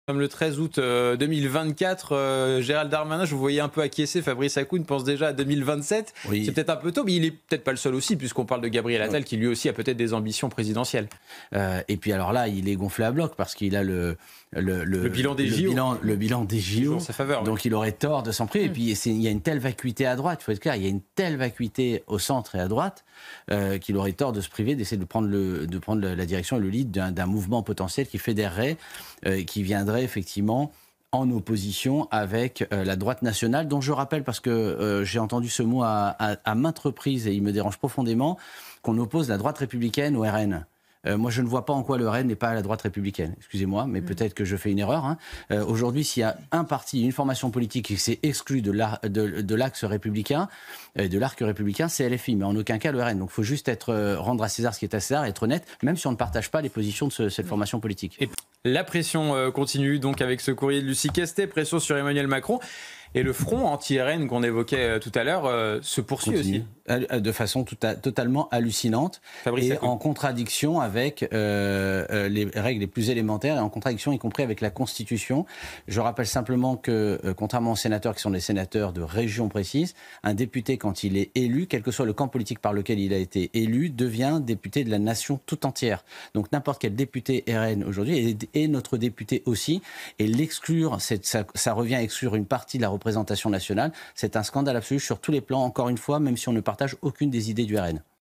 Comme le 13 août 2024, Gérald Darmanin, je vous voyais un peu acquiescer, Fabrice Hakoun pense déjà à 2027. Oui. C'est peut-être un peu tôt, mais il est peut-être pas le seul aussi, puisqu'on parle de Gabriel Attal, qui lui aussi a peut-être des ambitions présidentielles. Et puis alors là, il est gonflé à bloc parce qu'il a le bilan des JO. Le bilan des JO. Sa faveur, donc il aurait tort de s'en priver. Et puis il y a une telle vacuité à droite, il faut être clair, il y a une telle vacuité au centre et à droite qu'il aurait tort de se priver d'essayer de prendre la direction et le lead d'un mouvement potentiel qui fédérerait, qui viendrait effectivement en opposition avec la droite nationale, dont je rappelle, parce que j'ai entendu ce mot à maintes reprises et il me dérange profondément, qu'on oppose la droite républicaine au RN. Moi, je ne vois pas en quoi le RN n'est pas à la droite républicaine. Excusez-moi, mais peut-être que je fais une erreur. Hein. Aujourd'hui, s'il y a un parti, une formation politique qui s'est exclue de l'axe républicain, de l'arc républicain, c'est LFI, mais en aucun cas le RN. Donc, il faut juste rendre à César ce qui est à César, être honnête, même si on ne partage pas les positions de cette formation politique. Et la pression continue donc avec ce courrier de Lucie Questet, pression sur Emmanuel Macron. Et le front anti-RN qu'on évoquait tout à l'heure se poursuit aussi. De façon totalement hallucinante. Fabrice et en contradiction avec les règles les plus élémentaires et en contradiction y compris avec la Constitution. Je rappelle simplement que, contrairement aux sénateurs qui sont des sénateurs de régions précises, un député, quand il est élu, quel que soit le camp politique par lequel il a été élu, devient député de la nation tout entière. Donc n'importe quel député RN aujourd'hui est notre député aussi. Et l'exclure, ça revient à exclure une partie de la représentation nationale. C'est un scandale absolu sur tous les plans, encore une fois, même si on ne partage aucune des idées du RN.